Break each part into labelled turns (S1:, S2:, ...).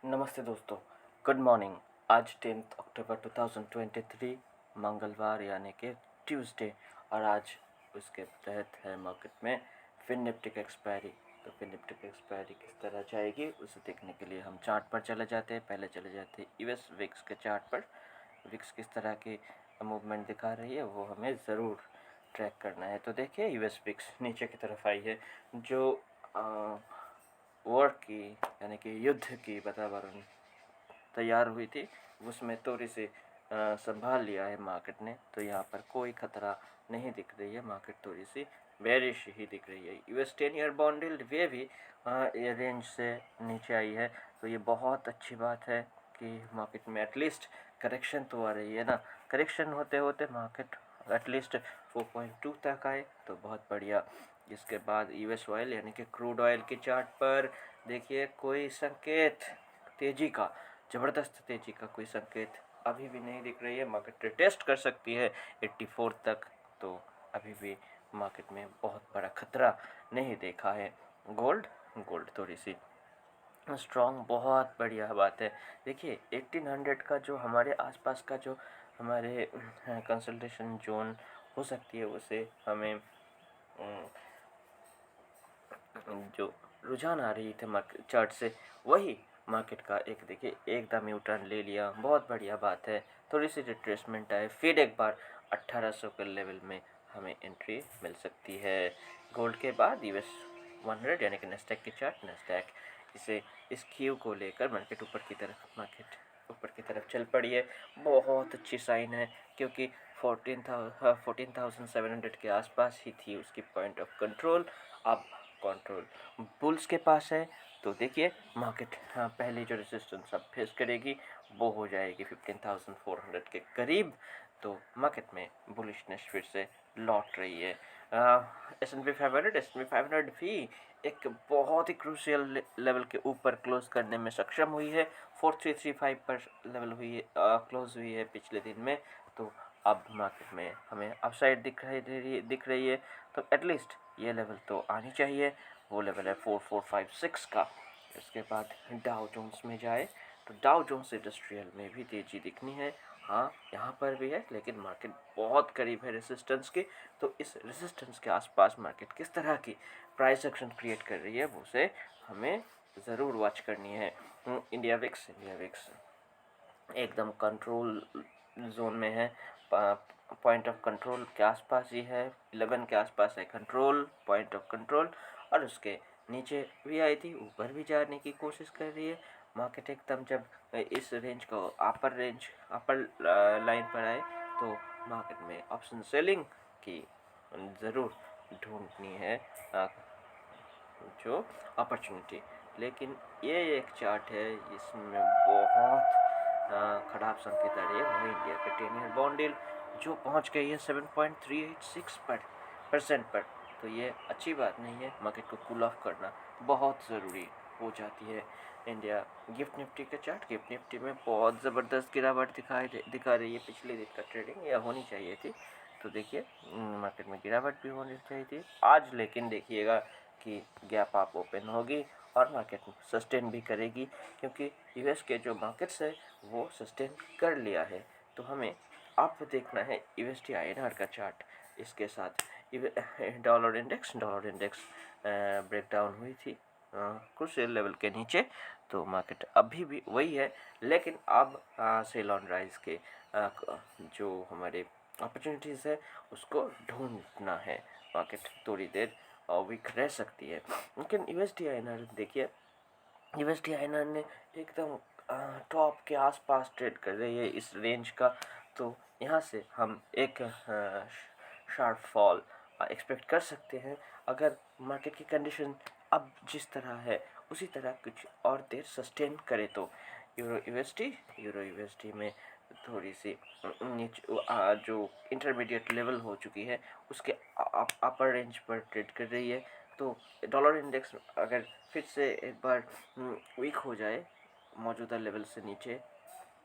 S1: नमस्ते दोस्तों, good morning. आज 10 अक्टूबर 2023 मंगलवार यानी कि ट्यूसडे, और आज उसके तहत है मार्केट में फिन निफ्टी की एक्सपायरी। तो फिन निफ्टी की एक्सपायरी किस तरह जाएगी उसे देखने के लिए हम चार्ट पर चले जाते हैं। पहले चले जाते हैं यूएस विक्स के चार्ट पर। विक्स किस तरह की मूवमेंट दिखा रही है वो हमें ज़रूर ट्रैक करना है। तो देखिए यूएस विक्स नीचे की तरफ आई है। जो वॉर की यानी कि युद्ध की वातावरण तैयार हुई थी उसमें थोड़ी सी संभाल लिया है मार्केट ने। तो यहाँ पर कोई खतरा नहीं दिख रही है, मार्केट थोड़ी सी बेरिश ही दिख रही है। यूएस 10 ईयर बॉन्ड यील्ड वे भी ये रेंज से नीचे आई है। तो ये बहुत अच्छी बात है कि मार्केट में एटलीस्ट करेक्शन तो आ रही है ना। करेक्शन होते होते मार्केट एटलीस्ट 4.2 तक आए तो बहुत बढ़िया। इसके बाद यूएस ऑयल यानी कि क्रूड ऑयल के चार्ट पर देखिए कोई संकेत तेज़ी का, ज़बरदस्त तेज़ी का कोई संकेत अभी भी नहीं दिख रही है। मार्केट टेस्ट कर सकती है 84 तक, तो अभी भी मार्केट में बहुत बड़ा खतरा नहीं देखा है। गोल्ड थोड़ी सी स्ट्रॉन्ग, बहुत बढ़िया बात है। देखिए 1800 का जो हमारे आसपास का जो हमारे कंसल्टेशन जोन हो सकती है उसे हमें जो रुझान आ रही थे मार्केट चार्ट से, वही मार्केट का एक देखिए एकदम यू टर्न ले लिया। बहुत बढ़िया बात है। थोड़ी सी रिट्रेसमेंट आए, फिर एक बार 1800 के लेवल में हमें एंट्री मिल सकती है। गोल्ड के बाद यूएस 100 यानी कि नेस्डैक की चार्ट, नेस्डैक इसे इस क्यू को लेकर मार्केट ऊपर की तरफ चल पड़ी है। बहुत अच्छी साइन है क्योंकि 14,700 के आसपास ही थी उसकी पॉइंट ऑफ कंट्रोल। अब कंट्रोल बुल्स के पास है। तो देखिए मार्केट पहले जो रेजिस्टेंस अब फेस करेगी वो हो जाएगी 15,400 के करीब। तो मार्केट में बुलिशनेस फिर से लौट रही है। एस एन पी 500 भी एक बहुत ही क्रूशियल लेवल के ऊपर क्लोज करने में सक्षम हुई है। 4335 पर लेवल हुई है, क्लोज हुई है पिछले दिन में। तो अब मार्केट में हमें अपसाइड दिख रही है। तो एटलीस्ट ये लेवल तो आनी चाहिए, वो लेवल है 4456 का। इसके बाद डाउ जोन्स में जाए तो डाउ जोन्स इंडस्ट्रियल में भी तेज़ी दिखनी है। हाँ यहाँ पर भी है लेकिन मार्केट बहुत करीब है रेसिस्टेंस के। तो इस रेसिस्टेंस के आसपास मार्केट किस तरह की प्राइस एक्शन क्रिएट कर रही है वो से हमें ज़रूर वॉच करनी है। इंडिया विक्स एकदम कंट्रोल जोन में है। पॉइंट ऑफ कंट्रोल के आसपास ही है, 11 के आसपास है कंट्रोल पॉइंट ऑफ कंट्रोल। और उसके नीचे भी आई थी, ऊपर भी जाने की कोशिश कर रही है। मार्केट एकदम जब इस रेंज को अपर लाइन पर आए तो मार्केट में ऑप्शन सेलिंग की ज़रूर ढूंढनी है जो अपॉर्चुनिटी। लेकिन ये एक चार्ट है इसमें बहुत खराब संकेत आ रही है। वही इंडिया के 10 ईयर बॉन्ड यील्ड जो पहुंच गई है 7.386% पर। तो ये अच्छी बात नहीं है। मार्केट को कूल ऑफ करना बहुत ज़रूरी हो जाती है। इंडिया गिफ्ट निफ्टी का चार्ट, गिफ्ट निफ्टी में बहुत ज़बरदस्त गिरावट दिखा रही है। पिछले दिन का ट्रेडिंग यह होनी चाहिए थी। तो देखिए मार्केट में गिरावट भी होनी चाहिए थी आज, लेकिन देखिएगा कि गैप अप ओपन होगी और मार्केट सस्टेन भी करेगी क्योंकि यूएस के जो मार्केट्स है वो सस्टेन कर लिया है। तो हमें अब देखना है यूएसडी आईएनआर का चार्ट। इसके साथ डॉलर इंडेक्स ब्रेक डाउन हुई थी कुछ लेवल के नीचे। तो मार्केट अभी भी वही है, लेकिन अब सेल ऑन राइज के जो हमारे अपॉर्चुनिटीज़ है उसको ढूंढना है। मार्केट थोड़ी देर वीक रह सकती है। लेकिन यूएसडी आईएनआर देखिए, यूएसडी आईएनआर ने एकदम टॉप के आसपास ट्रेड कर रही है इस रेंज का। तो यहाँ से हम एक शार्प फॉल एक्सपेक्ट कर सकते हैं अगर मार्केट की कंडीशन अब जिस तरह है उसी तरह कुछ और देर सस्टेन करे तो। यूरो यूएसडी में थोड़ी सी जो इंटरमीडिएट लेवल हो चुकी है उसके अपर रेंज पर ट्रेड कर रही है। तो डॉलर इंडेक्स अगर फिर से एक बार वीक हो जाए मौजूदा लेवल से नीचे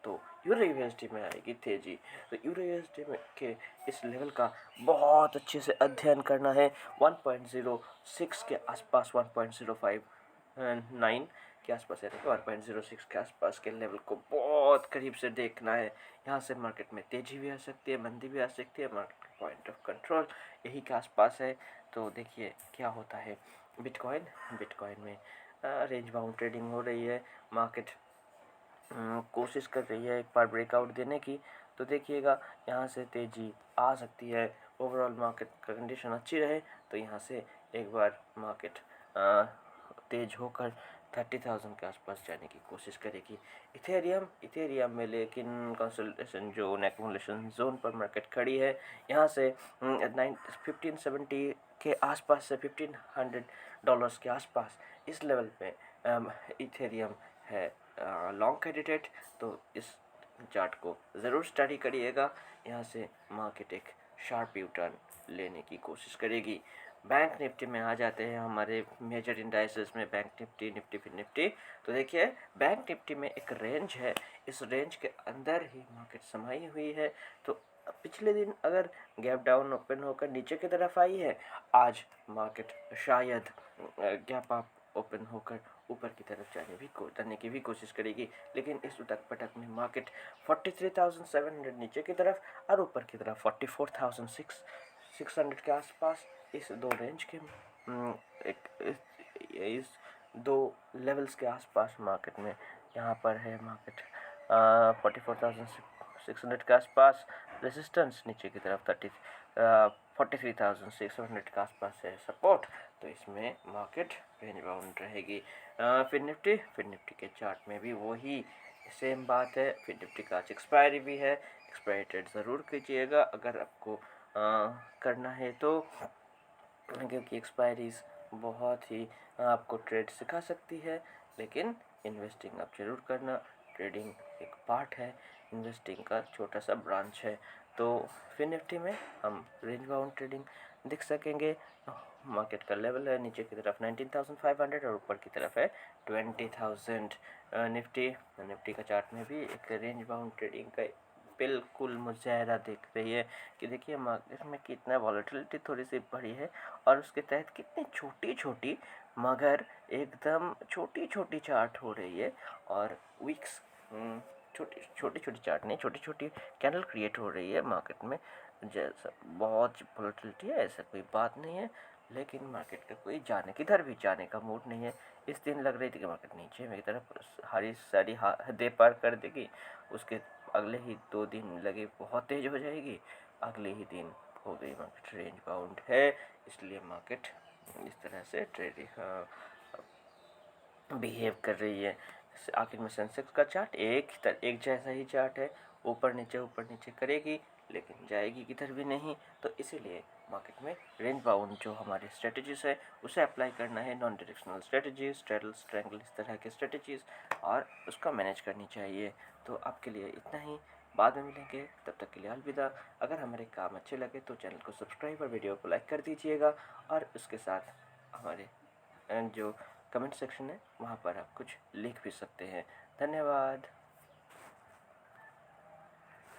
S1: तो यूरो यूएसडी में आएगी तेजी। तो यूरो यूएसडी में के इस लेवल का बहुत अच्छे से अध्ययन करना है। 1.06 के आसपास 1.059 के आसपास है, देखिए 1.06 के आसपास के लेवल को बहुत करीब से देखना है। यहाँ से मार्केट में तेज़ी भी आ सकती है, मंदी भी आ सकती है। मार्केट का पॉइंट ऑफ कंट्रोल यही के आसपास है। तो देखिए क्या होता है। बिटकॉइन में रेंज बाउंड ट्रेडिंग हो रही है। मार्केट कोशिश कर रही है एक बार ब्रेकआउट देने की। तो देखिएगा यहाँ से तेज़ी आ सकती है। ओवरऑल मार्केट का कंडीशन अच्छी रहे तो यहाँ से एक बार मार्केट तेज होकर 30,000 के आसपास जाने की कोशिश करेगी। इथेरियम में लेकिन कंसोलिडेशन जोन, एक्यूमुलेशन जोन पर मार्केट खड़ी है। यहाँ से 1570 के आसपास से $1,500 के आसपास इस लेवल पे इथेरियम है लॉन्ग कैंडिडेट। तो इस चार्ट को ज़रूर स्टडी करिएगा। यहाँ से मार्केट एक शार्प यू टर्न लेने की कोशिश करेगी। बैंक निफ्टी में आ जाते हैं हमारे मेजर इंडाइसेस में, बैंक निफ्टी, निफ्टी फिर निफ्टी। तो देखिए बैंक निफ्टी में एक रेंज है, इस रेंज के अंदर ही मार्केट समाई हुई है। तो पिछले दिन अगर गैप डाउन ओपन होकर नीचे की तरफ आई है, आज मार्केट शायद गैप अप ओपन होकर ऊपर की तरफ जाने की भी कोशिश करेगी। लेकिन इस उटक पटक में मार्केट 43,700 नीचे की तरफ और ऊपर की तरफ 44,600 के आसपास इस दो रेंज के इस दो लेवल्स के आसपास मार्केट में यहाँ पर है। मार्केट 44,600 के आसपास रेजिस्टेंस, नीचे की तरफ 43,600 के आसपास है सपोर्ट। तो इसमें मार्केट रेंज बाउंड रहेगी। फिर निफ्टी के चार्ट में भी वही सेम बात है। फिर निफ्टी का आज एक्सपायरी भी है, एक्सपायरी ट्रेड ज़रूर कीजिएगा अगर आपको करना है तो, क्योंकि एक्सपायरीज बहुत ही आपको ट्रेड सिखा सकती है। लेकिन इन्वेस्टिंग आप जरूर करना। ट्रेडिंग एक पार्ट है, इन्वेस्टिंग का छोटा सा ब्रांच है। तो फिर निफ्टी में हम रेंज बाउंड ट्रेडिंग दिख सकेंगे। मार्केट का लेवल है नीचे की तरफ 19,500 और ऊपर की तरफ है 20,000। निफ्टी का चार्ट में भी एक रेंज बाउंड ट्रेडिंग का बिल्कुल मुजाहरा दिख रही है कि देखिए मार्केट में कितना वॉलेटिलिटी थोड़ी सी बढ़ी है और उसके तहत कितनी छोटी छोटी मगर एकदम छोटी छोटी चार्ट हो रही है। और वीक्स छोटी छोटी चार्ट नहीं, छोटी छोटी कैंडल क्रिएट हो रही है मार्केट में। जैसा बहुत वॉलेटिलिटी है ऐसा कोई बात नहीं है, लेकिन मार्केट का कोई किधर भी जाने का मूड नहीं है। इस दिन लग रही थी कि मार्केट नीचे मेरी तरफ हरी सारी हदें पार कर देगी, उसके अगले ही 2 दिन लगे बहुत तेज हो जाएगी, अगले ही दिन हो गई मार्केट रेंज बाउंड है। इसलिए मार्केट इस तरह से बिहेव कर रही है। आखिर में सेंसेक्स का चार्ट एक जैसा ही चार्ट है, ऊपर नीचे करेगी लेकिन जाएगी किधर भी नहीं। तो इसीलिए मार्केट में रेंज बाउंड जो हमारी स्ट्रेटजीज है उसे अप्लाई करना है। Non directional strategies, straddle, strangle, इस तरह के स्ट्रेटजीज और उसका मैनेज करनी चाहिए। तो आपके लिए इतना ही, बाद में मिलेंगे, तब तक के लिए अलविदा। अगर हमारे काम अच्छे लगे तो चैनल को सब्सक्राइब और वीडियो को लाइक कर दीजिएगा और उसके साथ हमारे जो कमेंट सेक्शन है वहाँ पर आप कुछ लिख भी सकते हैं। धन्यवाद।